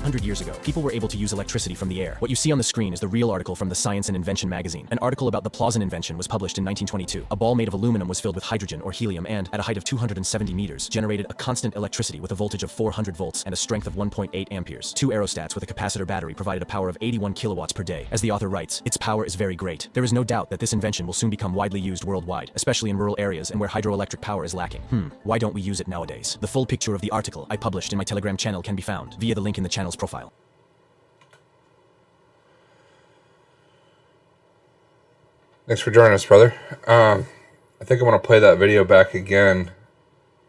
100 years ago, people were able to use electricity from the air. What you see on the screen is the real article from the Science and Invention magazine. An article about the Plausen invention was published in 1922. A ball made of aluminum was filled with hydrogen or helium and, at a height of 270 meters, generated a constant electricity with a voltage of 400 volts and a strength of 1.8 amperes. Two aerostats with a capacitor battery provided a power of 81 kilowatts per day. As the author writes, its power is very great. There is no doubt that this invention will soon become widely used worldwide, especially in rural areas and where hydroelectric power is lacking. Why don't we use it nowadays? The full picture of the article I published in my Telegram channel can be found via the link in the channel's profile. Thanks for joining us, brother. I think I want to play that video back again.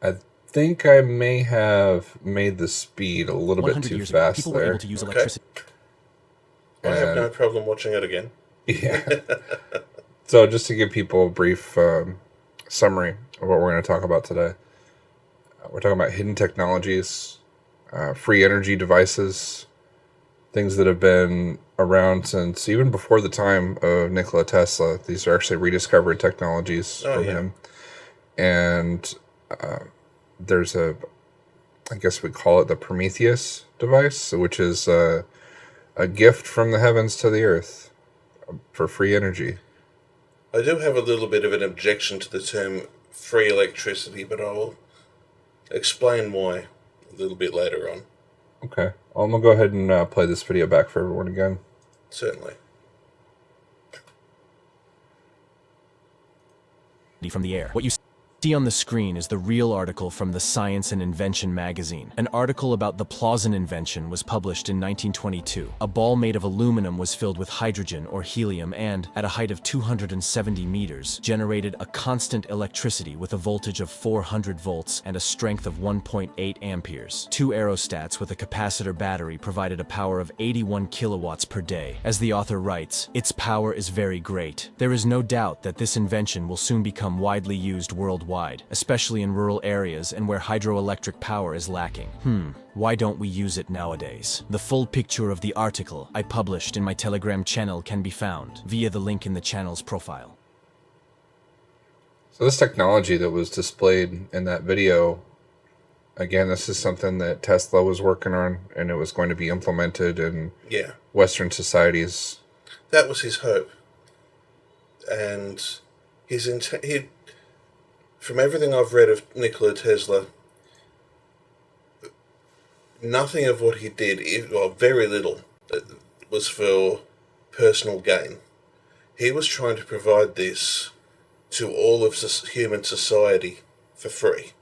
I think I may have made the speed a little bit too fast people there. Were able to use electricity. I have no problem watching it again. Yeah. So just to give people a brief summary of what we're going to talk about today. We're talking about hidden technologies, free energy devices, things that have been around since even before the time of Nikola Tesla. These are actually rediscovered technologies from him. And there's I guess we call it the Prometheus device, which is a gift from the heavens to the earth for free energy. I do have a little bit of an objection to the term free electricity, but I'll explain why a little bit later on. Okay. I'm going to go ahead and play this video back for everyone again. Certainly. From the air. What you see on the screen is the real article from the Science and Invention magazine. An article about the Plausen invention was published in 1922. A ball made of aluminum was filled with hydrogen or helium and, at a height of 270 meters, generated a constant electricity with a voltage of 400 volts and a strength of 1.8 amperes. Two aerostats with a capacitor battery provided a power of 81 kilowatts per day. As the author writes, its power is very great. There is no doubt that this invention will soon become widely used worldwide, especially in rural areas and where hydroelectric power is lacking. Why don't we use it nowadays? The full picture of the article I published in my Telegram channel can be found via the link in the channel's profile. So this technology that was displayed in that video, again, this is something that Tesla was working on, and it was going to be implemented in Western societies. That was his hope. And from everything I've read of Nikola Tesla, nothing of what he did, well, very little, was for personal gain. He was trying to provide this to all of human society for free.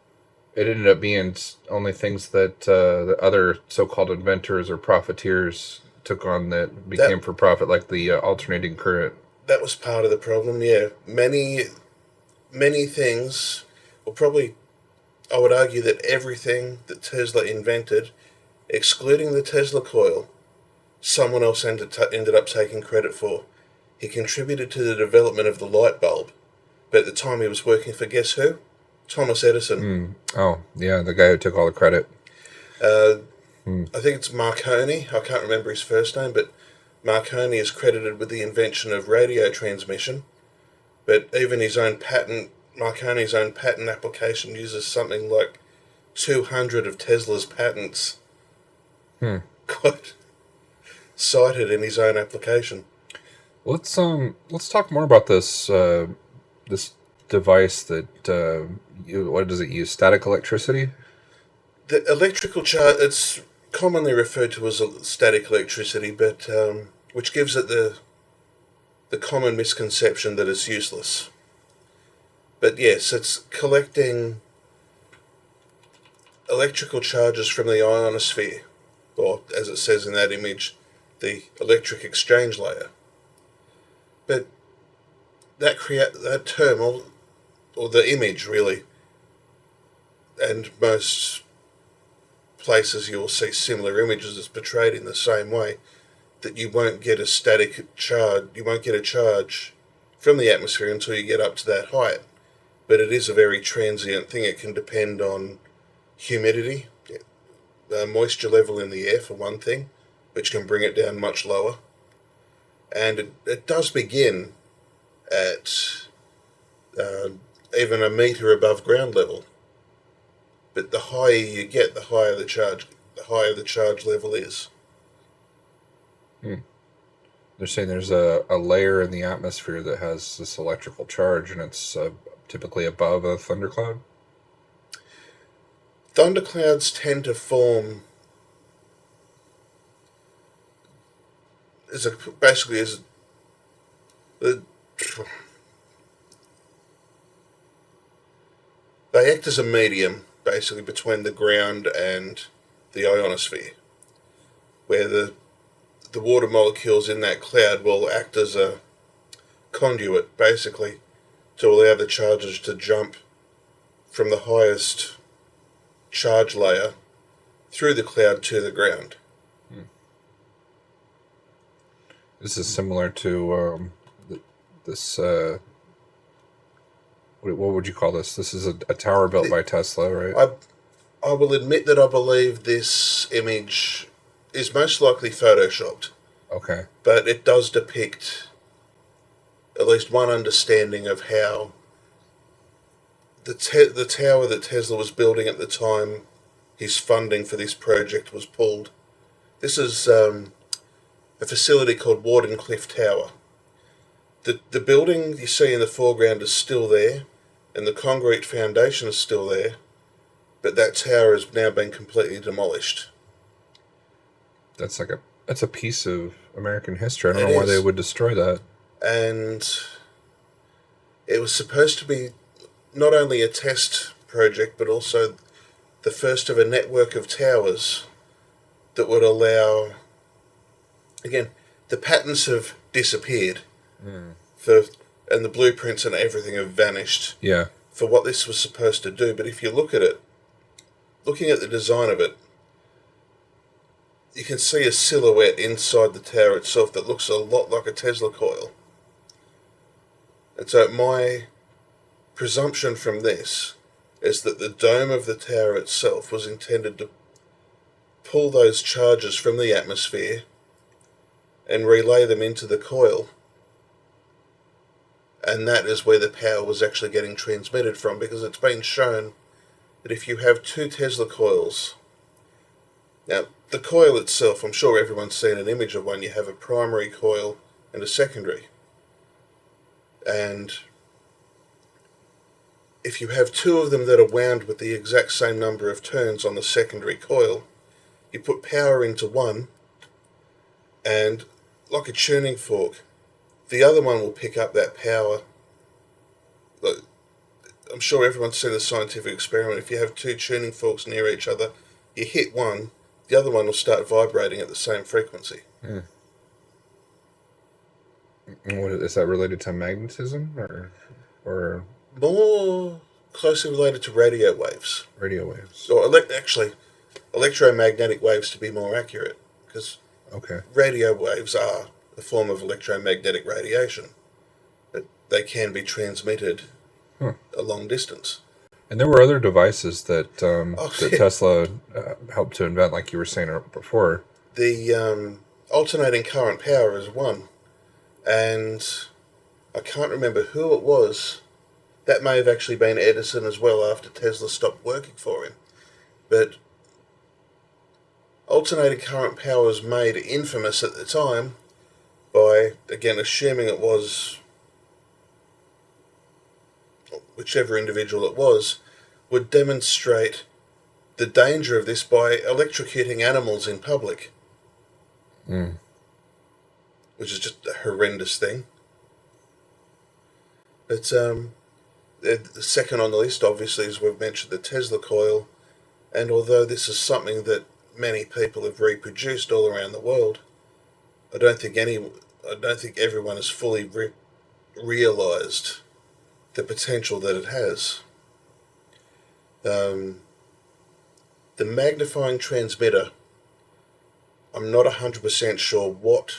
It ended up being only things that the other so-called inventors or profiteers took on that became for profit, like the alternating current. That was part of the problem, yeah. Many things, or probably I would argue that everything that Tesla invented, excluding the Tesla coil, someone else ended up taking credit for. He contributed to the development of the light bulb, but at the time he was working for, guess who? Thomas Edison. Oh, yeah, the guy who took all the credit. I think it's Marconi. I can't remember his first name, but Marconi is credited with the invention of radio transmission. But even Marconi's own patent application uses something like 200 of Tesla's patents cited in his own application. Let's talk more about this this device that what does it use? Static electricity? The electrical charge, it's commonly referred to as static electricity, but which gives it the common misconception that it's useless. But yes, it's collecting electrical charges from the ionosphere, or as it says in that image, the electric exchange layer. But that term, or the image really, and most places you'll see similar images is portrayed in the same way, that you won't get a static charge, you won't get a charge from the atmosphere until you get up to that height. But it is a very transient thing. It can depend on humidity, moisture level in the air for one thing, which can bring it down much lower. And it does begin at even a metre above ground level. But the higher you get, the higher the charge level is. Hmm. They're saying there's a layer in the atmosphere that has this electrical charge, and it's typically above a thundercloud. Thunderclouds tend to form basically as the, they act as a medium basically between the ground and the ionosphere, where the water molecules in that cloud will act as a conduit basically to allow the charges to jump from the highest charge layer through the cloud to the ground. Hmm. This is similar to this. What would you call this? This is a tower built by Tesla, right? I will admit that I believe this image is most likely photoshopped, Okay. but it does depict at least one understanding of how the tower that Tesla was building at the time his funding for this project was pulled. This is a facility called Wardenclyffe Tower. The building you see in the foreground is still there, and the concrete foundation is still there, but that tower has now been completely demolished. That's a piece of American history. I don't It know why they is. would destroy that. And it was supposed to be not only a test project, but also the first of a network of towers that would allow. Again, the patents have disappeared, for, and the blueprints and everything have vanished Yeah. for what this was supposed to do. But if you look at it, looking at the design of it, you can see a silhouette inside the tower itself that looks a lot like a Tesla coil. And so my presumption from this is that the dome of the tower itself was intended to pull those charges from the atmosphere and relay them into the coil. And that is where the power was actually getting transmitted from, because it's been shown that if you have two Tesla coils, now the coil itself, I'm sure everyone's seen an image of one, you have a primary coil and a secondary. And if you have two of them that are wound with the exact same number of turns on the secondary coil, you put power into one, and like a tuning fork, the other one will pick up that power. I'm sure everyone's seen the scientific experiment. If you have two tuning forks near each other, you hit one, the other one will start vibrating at the same frequency. Hmm. What is that related to magnetism or More closely related to radio waves, radio waves? or actually electromagnetic waves to be more accurate, because Okay. radio waves are a form of electromagnetic radiation, but they can be transmitted a long distance. And there were other devices that Yeah. Tesla helped to invent, like you were saying before. The alternating current power is one, and I can't remember who it was. That may have actually been Edison as well after Tesla stopped working for him. But alternating current power was made infamous at the time by, again, assuming it was whichever individual it was, would demonstrate the danger of this by electrocuting animals in public, which is just a horrendous thing. But the second on the list, obviously, as we've mentioned, the Tesla coil. And although this is something that many people have reproduced all around the world, I don't think everyone has fully realised the potential that it has. The magnifying transmitter, I'm not 100% sure what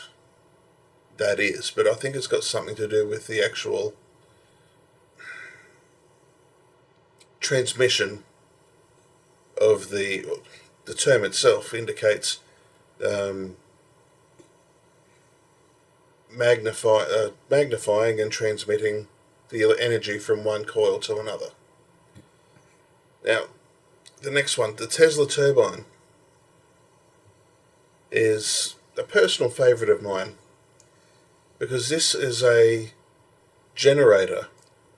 that is, but I think it's got something to do with the actual transmission of the term itself indicates magnifying and transmitting the energy from one coil to another. Now, the next one, the Tesla turbine, is a personal favourite of mine, because this is a generator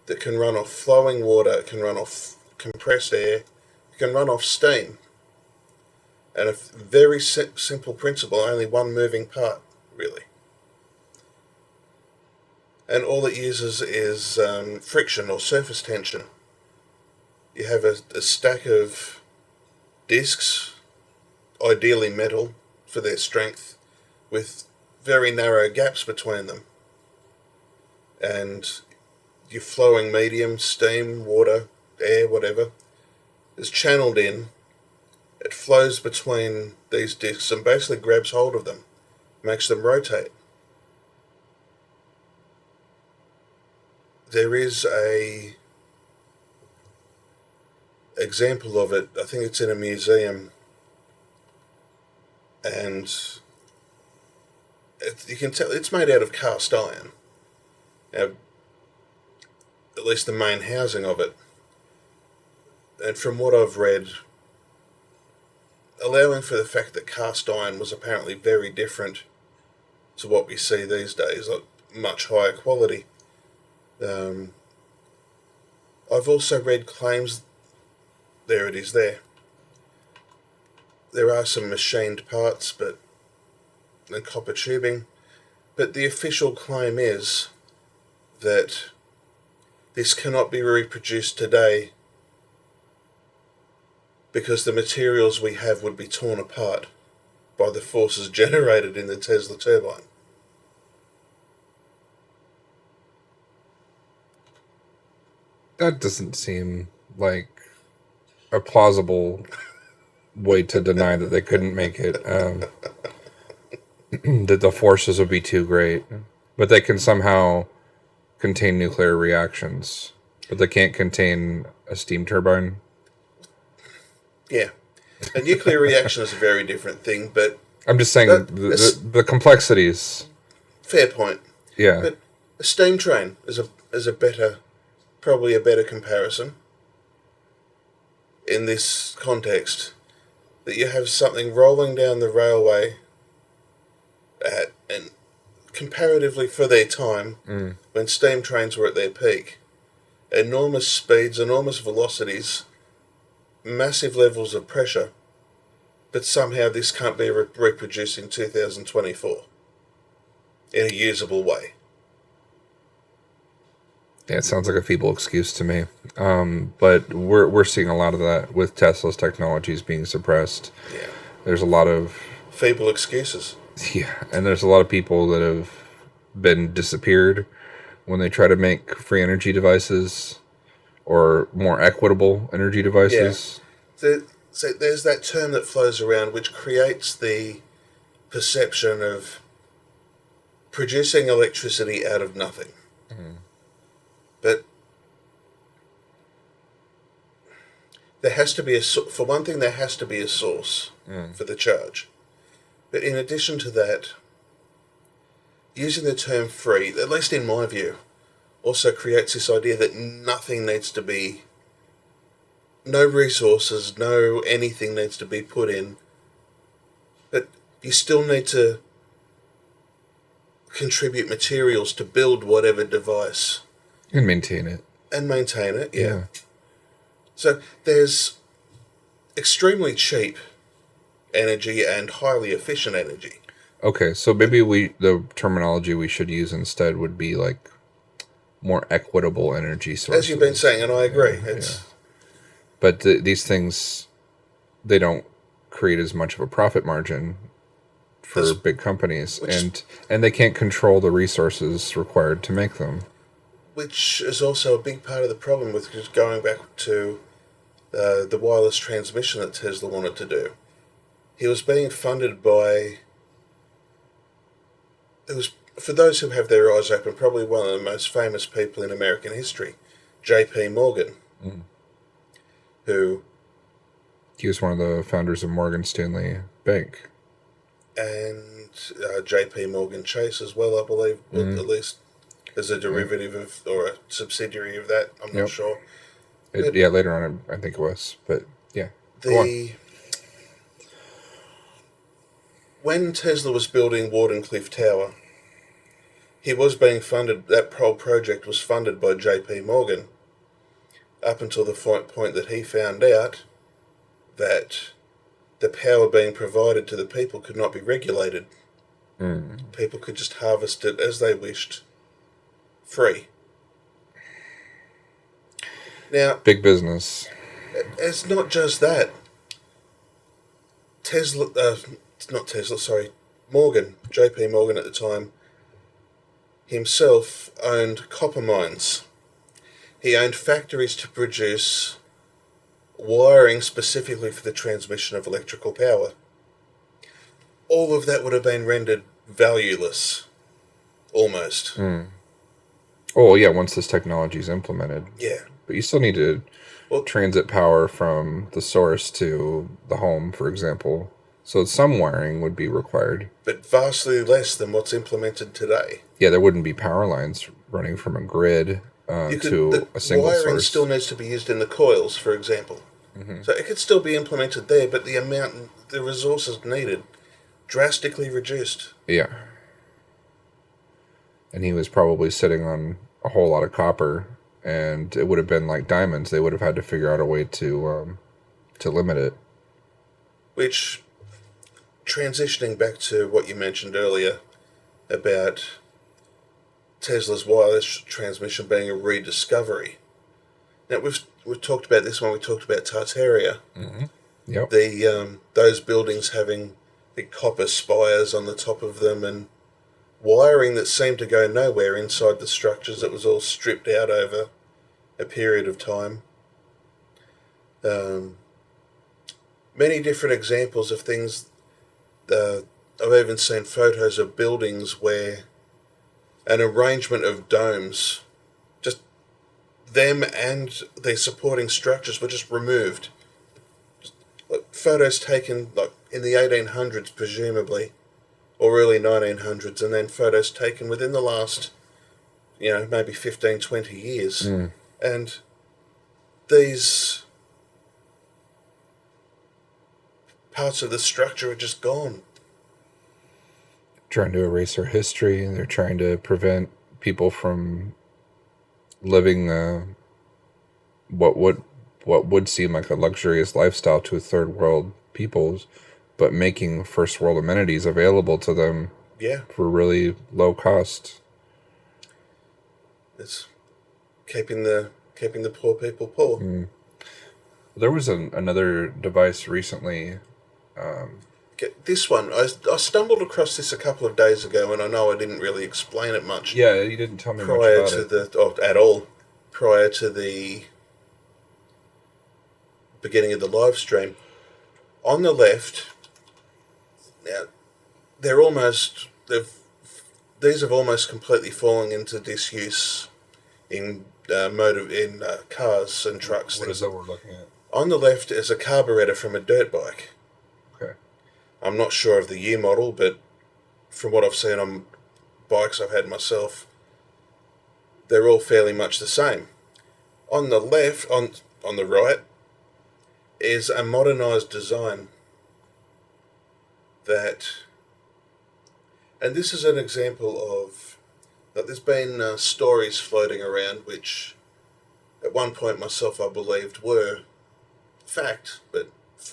that can run off flowing water, it can run off compressed air, it can run off steam. And a very simple principle, only one moving part, really. And all it uses is friction or surface tension. You have a stack of discs, ideally metal for their strength, with very narrow gaps between them. And your flowing medium, steam, water, air, whatever, is channeled in. It flows between these discs and basically grabs hold of them, makes them rotate. There is a example of it, I think it's in a museum, and you can tell it's made out of cast iron. Now, at least the main housing of it. And from what I've read, allowing for the fact that cast iron was apparently very different to what we see these days, like much higher quality. I've also read claims, there it is there. There are some machined parts, and copper tubing, but the official claim is that this cannot be reproduced today because the materials we have would be torn apart by the forces generated in the Tesla turbine. That doesn't seem like a plausible way to deny that they couldn't make it. That the forces would be too great. But they can somehow contain nuclear reactions. But they can't contain a steam turbine. Yeah. A nuclear reaction is a very different thing, but... I'm just saying the complexities. Fair point. Yeah. But a steam train is probably a better comparison in this context. That you have something rolling down the railway and comparatively for their time, when steam trains were at their peak, enormous speeds, enormous velocities, massive levels of pressure, but somehow this can't be reproduced in 2024 in a usable way. Yeah, it sounds like a feeble excuse to me. But we're seeing a lot of that with Tesla's technologies being suppressed. Yeah. There's a lot of feeble excuses. Yeah, and there's a lot of people that have been disappeared when they try to make free energy devices or more equitable energy devices. Yeah. So there's that term that flows around which creates the perception of producing electricity out of nothing. But there has to be for one thing, there has to be a source for the charge. But in addition to that, using the term free, at least in my view, also creates this idea that nothing needs to be, no resources, no anything needs to be put in. But you still need to contribute materials to build whatever device. And maintain it. And maintain it, yeah. So there's extremely cheap energy and highly efficient energy. Okay, so maybe the terminology we should use instead would be like more equitable energy sources. As you've been saying, and I agree. But these things, they don't create as much of a profit margin for big companies, and they can't control the resources required to make them. Which is also a big part of the problem with just going back to the wireless transmission that Tesla wanted to do. He was being funded by... It was, for those who have their eyes open, probably one of the most famous people in American history, J.P. Morgan, who... He was one of the founders of Morgan Stanley Bank. And J.P. Morgan Chase as well, I believe, at least as a derivative of, or a subsidiary of that, I'm not sure. Later on, I think it was, but yeah. when Tesla was building Wardenclyffe Tower, he was being funded, that whole project was funded by JP Morgan, up until the point that he found out that the power being provided to the people could not be regulated. People could just harvest it as they wished, free. Now, Big business. it's not just that. Morgan, JP Morgan at the time, himself owned copper mines. He owned factories to produce wiring specifically for the transmission of electrical power. All of that would have been rendered valueless, almost. Oh, yeah, once this technology is implemented. Yeah. But you still need to transit power from the source to the home, for example. So some wiring would be required. But vastly less than what's implemented today. Yeah, there wouldn't be power lines running from a grid to a single wiring source. still needs to be used in the coils, for example. So it could still be implemented there, but the resources needed, drastically reduced. Yeah. And he was probably sitting on a whole lot of copper, and it would have been like diamonds. They would have had to figure out a way to limit it. Which, transitioning back to what you mentioned earlier about Tesla's wireless transmission being a rediscovery. Now we've talked about this when we talked about Tartaria. Yep. Those buildings having big copper spires on the top of them and wiring that seemed to go nowhere inside the structures. That was all stripped out over a period of time. Many different examples of things. I've even seen photos of buildings where an arrangement of domes, just them and their supporting structures, were just removed. Photos taken in the 1800s, presumably, or early 1900s, and then photos taken within the last, maybe 15, 20 years. And these parts of the structure are just gone. Trying to erase our history. They're trying to prevent people from living what would seem like a luxurious lifestyle to third world peoples, but making first world amenities available to them for really low cost. It's keeping the poor people poor. There was another device recently. This one, I stumbled across this a couple of days ago, and I know I didn't really explain it much. Yeah, you didn't tell me much about it. At all, prior to the beginning of the live stream. On the left, now these have almost completely fallen into disuse in cars and trucks. What is that we're looking at? On the left is a carburetor from a dirt bike. Okay. I'm not sure of the year model, but from what I've seen on bikes I've had myself, they're all fairly much the same. On the left, on the right, is a modernised design and this is an example of that. There's been stories floating around which, at one point myself, I believed were fact, but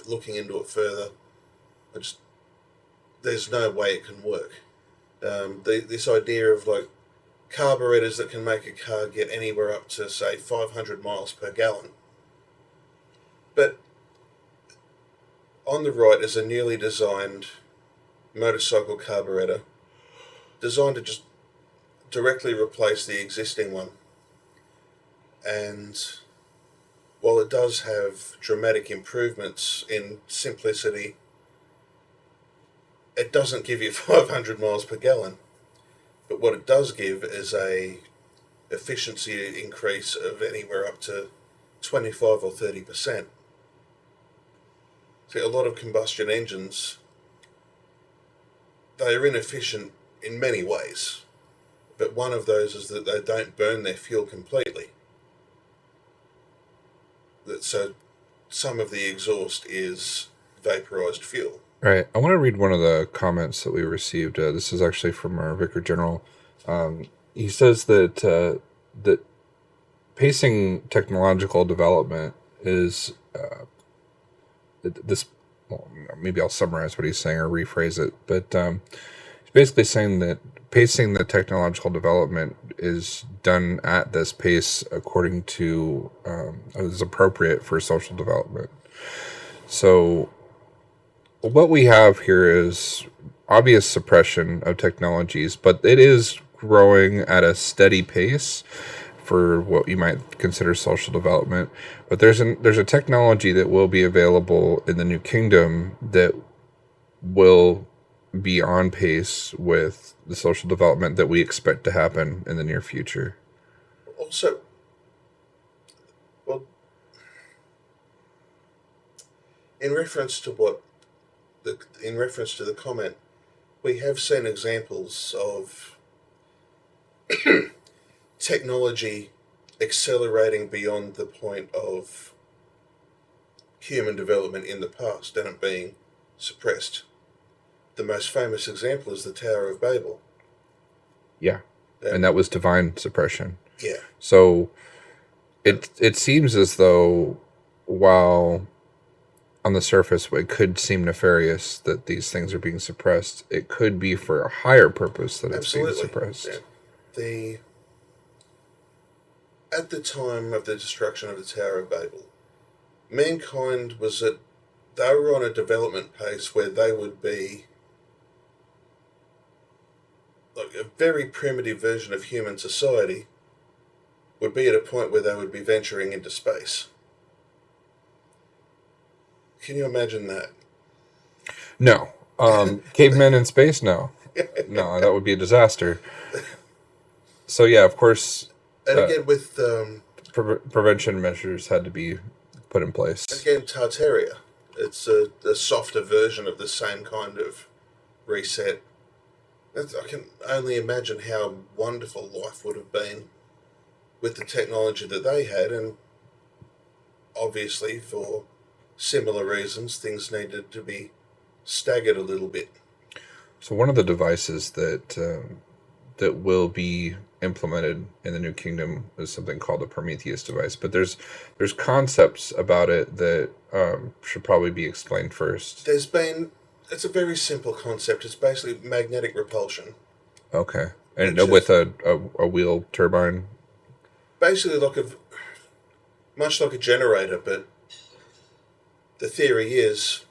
looking into it further, there's no way it can work. This idea of carburetors that can make a car get anywhere up to, say, 500 miles per gallon. But on the right is a newly designed motorcycle carburetor designed to just directly replace the existing one. And while it does have dramatic improvements in simplicity, it doesn't give you 500 miles per gallon. But what it does give is a efficiency increase of anywhere up to 25 or 30%. See, a lot of combustion engines, they are inefficient in many ways. But one of those is that they don't burn their fuel completely. So some of the exhaust is vaporized fuel. Right. I want to read one of the comments that we received. This is actually from our Vicar General. He says that pacing technological development is this. Well, maybe I'll summarize what he's saying or rephrase it. But he's basically saying that pacing the technological development is done at this pace according to is appropriate for social development. So what we have here is obvious suppression of technologies, but it is growing at a steady pace for what you might consider social development. But there's a technology that will be available in the New Kingdom that will be on pace with the social development that we expect to happen in the near future. Also, well, in reference to in reference to the comment, we have seen examples of technology accelerating beyond the point of human development in the past and it being suppressed. The most famous example is the Tower of Babel. Yeah. And that was divine suppression. Yeah. So it seems as though while on the surface it could seem nefarious that these things are being suppressed, it could be for a higher purpose that it's being suppressed. Yeah. At the time of the destruction of the Tower of Babel, mankind they were on a development pace where they would be like a very primitive version of human society would be at a point where they would be venturing into space. Can you imagine that? No. Cavemen in space? No. No, that would be a disaster. So yeah, of course. And again, with prevention measures had to be put in place. Again, Tartaria. It's a softer version of the same kind of reset. I can only imagine how wonderful life would have been with the technology that they had, and obviously for similar reasons, things needed to be staggered a little bit. So one of the devices that will be implemented in the New Kingdom is something called the Prometheus device. But there's concepts about it that should probably be explained first. It's a very simple concept. It's basically magnetic repulsion. Okay. And with a wheel turbine? Basically much like a generator, but the theory is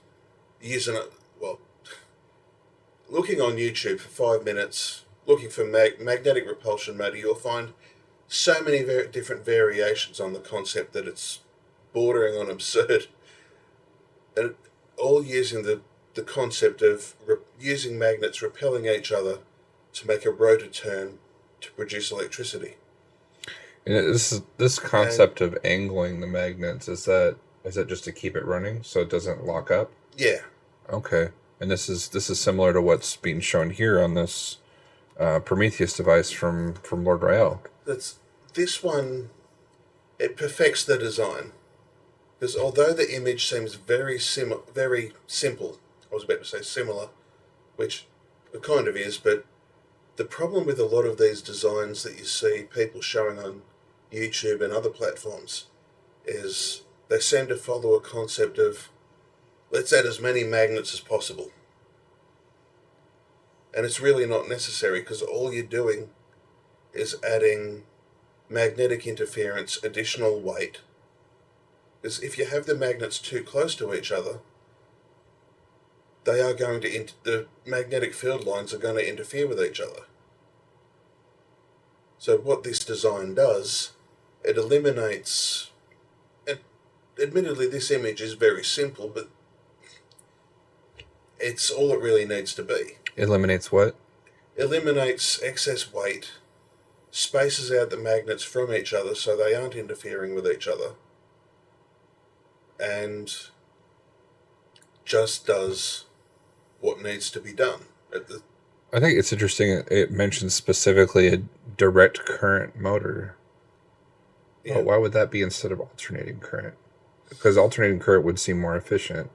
looking on YouTube for 5 minutes, looking for magnetic repulsion motor, you'll find so many different variations on the concept that it's bordering on absurd. And all using the concept of using magnets repelling each other to make a rotor turn to produce electricity. And this concept of angling the magnets, is that just to keep it running so it doesn't lock up? Yeah. Okay. And this is similar to what's being shown here on this Prometheus device from Lord Rael. This one, it perfects the design. Because although the image seems very simple, I was about to say similar, which it kind of is, but the problem with a lot of these designs that you see people showing on YouTube and other platforms is they seem to follow a concept of let's add as many magnets as possible. And it's really not necessary because all you're doing is adding magnetic interference, additional weight. Because if you have the magnets too close to each other, they are going to the magnetic field lines are going to interfere with each other. So what this design does, it eliminates, and admittedly this image is very simple, but it's all it really needs to be. Eliminates what? Eliminates excess weight, spaces out the magnets from each other so they aren't interfering with each other, and just does what needs to be done. I think it's interesting it mentions specifically a direct current motor. Yeah. But why would that be instead of alternating current? Because alternating current would seem more efficient.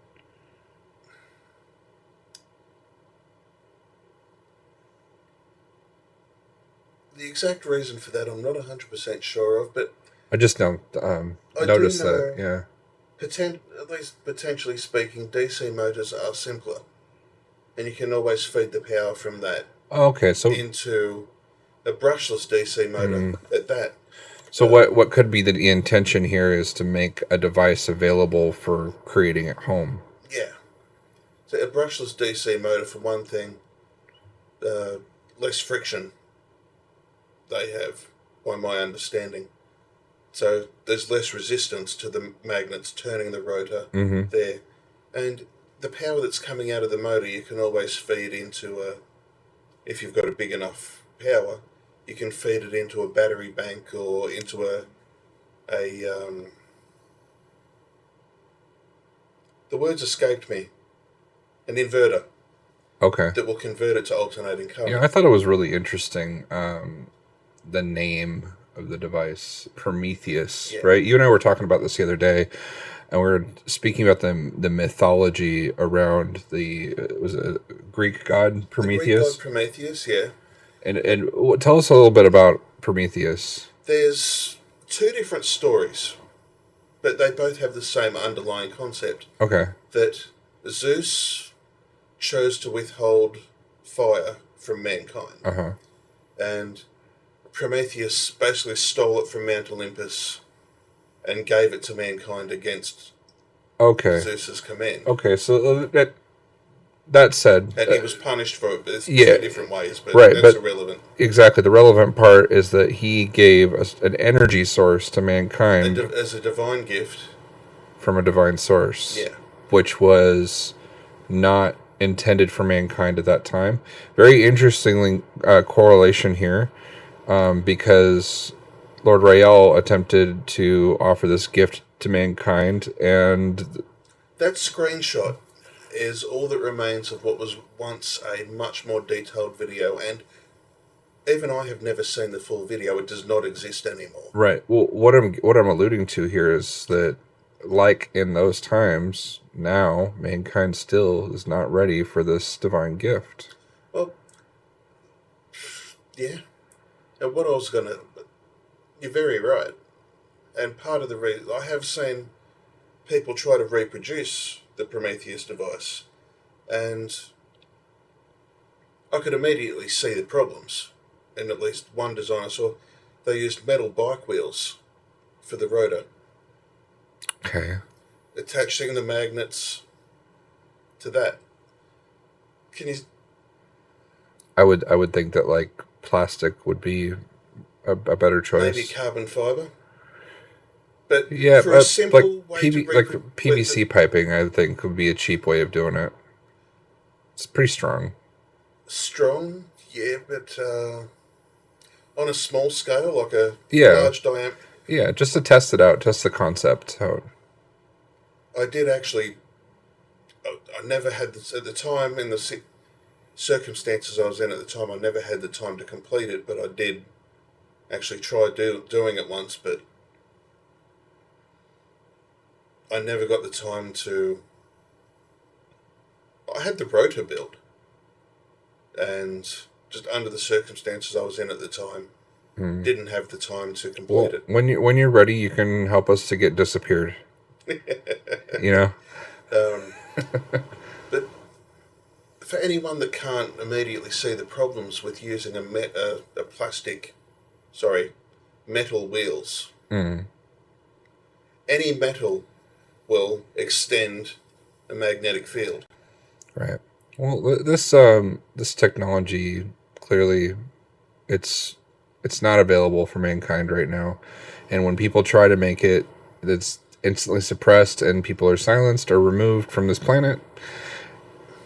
The exact reason for that I'm not 100% sure of, but I just don't I do notice that. know, Yeah. at least potentially speaking, DC motors are simpler, and you can always feed the power from that Oh, okay. So into a brushless DC motor at that. so what could be the intention here is to make a device available for creating at home. Yeah. So a brushless DC motor, for one thing, less friction they have, by my understanding. So there's less resistance to the magnets turning the rotor there. And the power that's coming out of the motor, you can always feed into if you've got a big enough power, you can feed it into a battery bank or into a the words escaped me, an inverter Okay. that will convert it to alternating current. Yeah, I thought it was really interesting. The name of the device, Prometheus, Yeah. right? You and I were talking about this the other day, and we were speaking about the mythology around the was it Greek god The Greek Prometheus, god Prometheus, yeah. and tell us a little bit about Prometheus. There's two different stories, but they both have the same underlying concept. Okay. That Zeus chose to withhold fire from mankind. Uh-huh. And Prometheus basically stole it from Mount Olympus and gave it to mankind against Okay. Zeus's command. Okay. So that said, And he was punished for it, but it's yeah, two different ways, but right, that's but irrelevant. exactly. The relevant part is that he gave an energy source to mankind As a divine gift. from a divine source, Yeah. which was not intended for mankind at that time. Very interestingly, correlation here, because Lord Rael attempted to offer this gift to mankind, and That screenshot is all that remains of what was once a much more detailed video, and even I have never seen the full video. It does not exist anymore. right. Well, what I'm alluding to here is that, like in those times, now mankind still is not ready for this divine gift. Well, yeah. And what I was going to... You're very right. And part of the reason... I have seen people try to reproduce the Prometheus device, and I could immediately see the problems. In at least one design I saw, they used metal bike wheels for the rotor, Okay. attaching the magnets to that. Can you... I would think that like plastic would be a better choice. Maybe carbon fibre? But Yeah, for a simple way to like PVC piping, I think would be a cheap way of doing it. It's pretty strong. Strong, yeah, but on a small scale, like a Yeah. large diameter. Yeah, just to test it out, test the concept out. I did actually. I never had this at the time in the circumstances I was in at the time. I never had the time to complete it, but I did actually try doing it once, but I never got the time to. I had the rotor built, and just under the circumstances I was in at the time, didn't have the time to complete Well, it. when you're ready, you can help us to get disappeared. You know. But for anyone that can't immediately see the problems with using a metal wheels, any metal will extend a magnetic field. Right. Well, this technology clearly it's not available for mankind right now, and when people try to make it, it's instantly suppressed, and people are silenced or removed from this planet,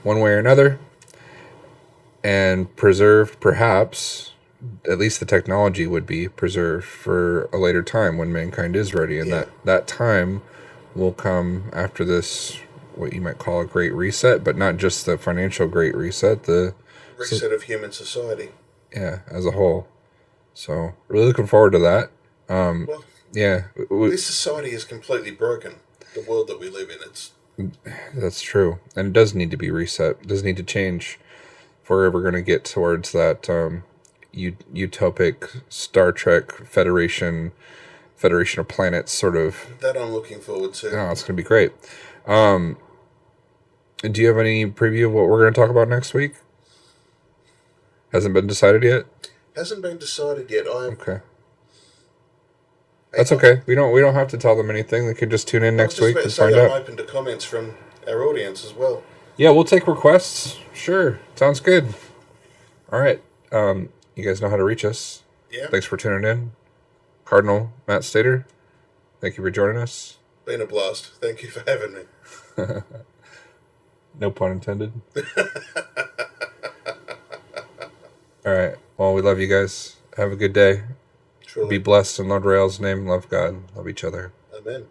one way or another, and preserved. Perhaps, at least the technology would be preserved for a later time when mankind is ready, and Yeah. that time will come after this, what you might call a great reset, but not just the financial great reset, the Reset of human society. yeah, as a whole. So really looking forward to that. Well, Yeah, this society is completely broken. The world that we live in, that's true, and it does need to be reset. It does need to change if we're ever going to get towards that utopic Star Trek Federation of Planets sort of. That I'm looking forward to. Oh, it's going to be great. Do you have any preview of what we're going to talk about next week? Hasn't been decided yet? Hasn't been decided yet. Okay. That's okay. We don't have to tell them anything. They could just tune in next week and find out. I'm open to comments from our audience as well. Yeah, we'll take requests. Sure. Sounds good. All right. You guys know how to reach us. Yeah. Thanks for tuning in. Cardinal Matt Staader, thank you for joining us. Been a blast. Thank you for having me. No pun intended. All right. Well, we love you guys. Have a good day. Truly. Be blessed in Lord Rael's name. Love God. Love each other. Amen.